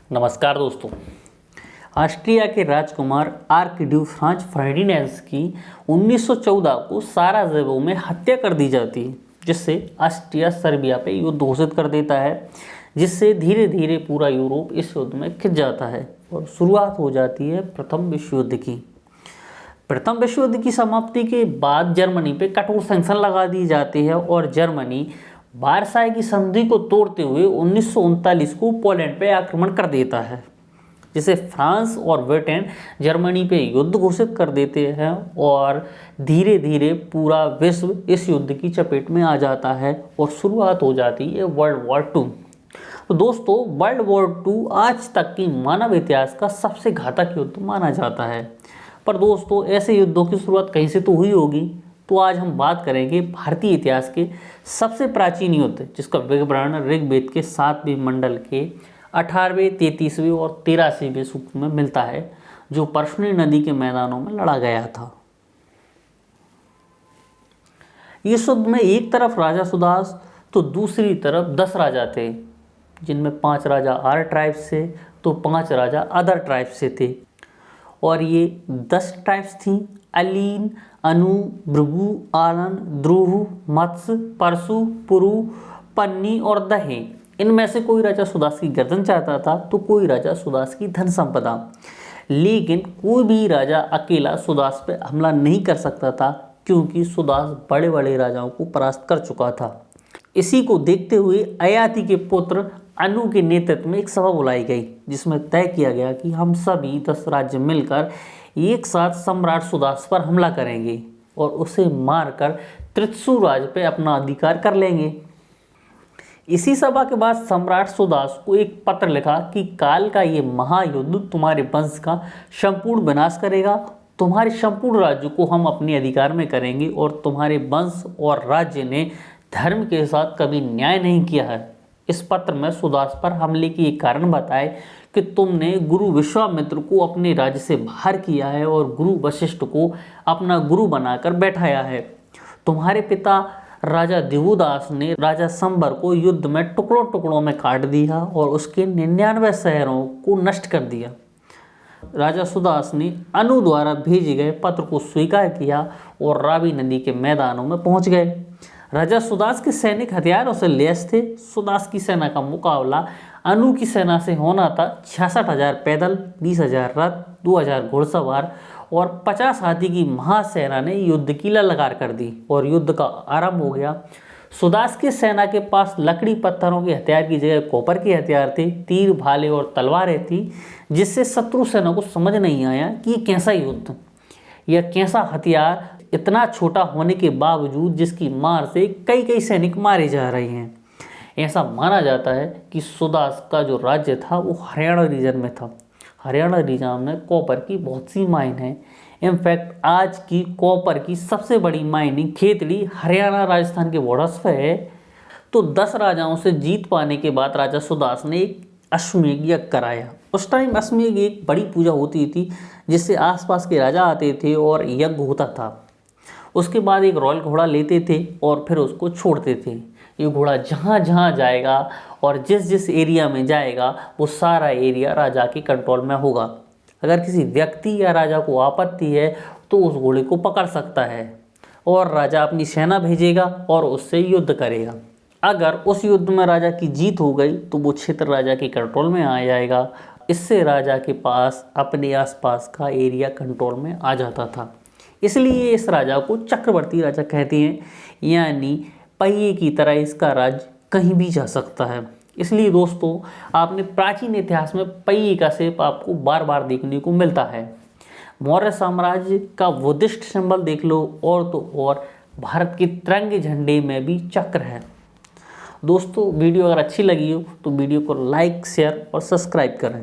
नमस्कार दोस्तों। ऑस्ट्रिया के राजकुमार आर्कड्यूक फ्रांज फर्डिनैंड की 1914 को साराजेवो में हत्या कर दी जाती है, जिससे ऑस्ट्रिया सर्बिया पे युद्ध घोषित कर देता है, जिससे धीरे धीरे पूरा यूरोप इस युद्ध में खिंच जाता है और शुरुआत हो जाती है प्रथम विश्व युद्ध की। प्रथम विश्व युद्ध की समाप्ति के बाद जर्मनी पे कठोर सैंक्शन लगा दिए जाते हैं और जर्मनी वारसाई की संधि को तोड़ते हुए 1939 को पोलैंड पे आक्रमण कर देता है, जिसे फ्रांस और ब्रिटेन जर्मनी पे युद्ध घोषित कर देते हैं और धीरे धीरे पूरा विश्व इस युद्ध की चपेट में आ जाता है और शुरुआत हो जाती है वर्ल्ड वॉर टू। तो दोस्तों, वर्ल्ड वॉर टू आज तक की मानव इतिहास का सबसे घातक युद्ध माना जाता है। पर दोस्तों, ऐसे युद्धों की शुरुआत कहीं से तो हुई होगी। तो आज हम बात करेंगे भारतीय इतिहास के सबसे प्राचीन युद्ध, जिसका विवरण ऋग्वेद के 7वें मंडल के 18वें, 33वें और 83वें सूक्त में मिलता है, जो परशुनी नदी के मैदानों में लड़ा गया था। इस युद्ध में एक तरफ राजा सुदास तो दूसरी तरफ 10 राजा थे, जिनमें 5 राजा आर ट्राइब्स से तो 5 राजा अदर ट्राइब्स से थे। और ये 10 ट्राइब्स थीं: अलीन, अनु, भृगु, आलन, द्रुव, मत्स्य, परशु, पुरु, पन्नी और दहे। इनमें से कोई राजा सुदास की गर्दन चाहता था तो कोई राजा सुदास की धन संपदा, लेकिन कोई भी राजा अकेला सुदास पे हमला नहीं कर सकता था, क्योंकि सुदास बड़े बड़े राजाओं को परास्त कर चुका था। इसी को देखते हुए अयाति के पुत्र अनु के नेतृत्व में एक सभा बुलाई गई, जिसमें तय किया गया कि हम सभी 10 राज्य मिलकर एक साथ सम्राट सुदास पर हमला करेंगे और उसे मारकर त्रित्सु राज्य पे अपना अधिकार कर लेंगे। इसी सभा के बाद सम्राट सुदास को एक पत्र लिखा कि काल का ये महायुद्ध तुम्हारे वंश का संपूर्ण विनाश करेगा। तुम्हारे संपूर्ण राज्य को हम अपने अधिकार में करेंगे और तुम्हारे वंश और राज्य ने धर्म के साथ कभी न्याय नहीं किया है। इस पत्र में सुदास पर हमले के एक कारण बताए कि तुमने गुरु विश्वामित्र को अपने राज्य से बाहर किया है और गुरु वशिष्ठ को अपना गुरु बनाकर बैठाया है। तुम्हारे पिता राजा दिवुदास ने राजा संबर को युद्ध में टुकड़ों टुकड़ों में काट दिया और उसके 99 शहरों को नष्ट कर दिया। राजा सुदास ने अनु द्वारा भेजे गए पत्र को स्वीकार किया और रावी नदी के मैदानों में पहुंच गए। राजा सुदास के सैनिक हथियारों से लैस थे। सुदास की सेना का मुकाबला अनु की सेना से होना था। 66,000 पैदल, 20,000 रथ, 2,000 घुड़सवार और 50 हाथी की महासेना ने युद्ध की ललकार कर दी और युद्ध का आरंभ हो गया। सुदास की सेना के पास लकड़ी पत्थरों के हथियार की जगह कॉपर के हथियार थे, तीर, भाले और तलवारें थी, जिससे शत्रु सेना को समझ नहीं आया कि ये कैसा युद्ध, यह कैसा हथियार, इतना छोटा होने के बावजूद जिसकी मार से कई कई सैनिक मारे जा रहे हैं। ऐसा माना जाता है कि सुदास का जो राज्य था वो हरियाणा रीजन में था। हरियाणा रीजन में कॉपर की बहुत सी माइन है। इनफैक्ट आज की कॉपर की सबसे बड़ी माइनिंग खेतड़ी हरियाणा राजस्थान के बॉर्डर्स पे है। तो 10 राजाओं से जीत पाने के बाद राजा सुदास ने एक अश्वमेध यज्ञ कराया। उस टाइम अश्वमेध एक बड़ी पूजा होती थी, जिससे आसपास के राजा आते थे और यज्ञ होता था। उसके बाद एक रॉयल घोड़ा लेते थे और फिर उसको छोड़ते थे। ये घोड़ा जहाँ जहाँ जाएगा और जिस जिस एरिया में जाएगा वो सारा एरिया राजा के कंट्रोल में होगा। अगर किसी व्यक्ति या राजा को आपत्ति है तो उस घोड़े को पकड़ सकता है और राजा अपनी सेना भेजेगा और उससे युद्ध करेगा। अगर उस युद्ध में राजा की जीत हो गई तो वो क्षेत्र राजा के कंट्रोल में आ जाएगा। इससे राजा के पास अपने आसपास का एरिया कंट्रोल में आ जाता था। इसलिए इस राजा को चक्रवर्ती राजा कहते हैं, यानी पहिए की तरह इसका राज्य कहीं भी जा सकता है। इसलिए दोस्तों, आपने प्राचीन इतिहास में पहिए का शेप आपको बार बार देखने को मिलता है। मौर्य साम्राज्य का बुद्धिस्ट सिंबल देख लो, और तो और भारत के तिरंगे झंडे में भी चक्र है। दोस्तों, वीडियो अगर अच्छी लगी हो तो वीडियो को लाइक, शेयर और सब्सक्राइब करें।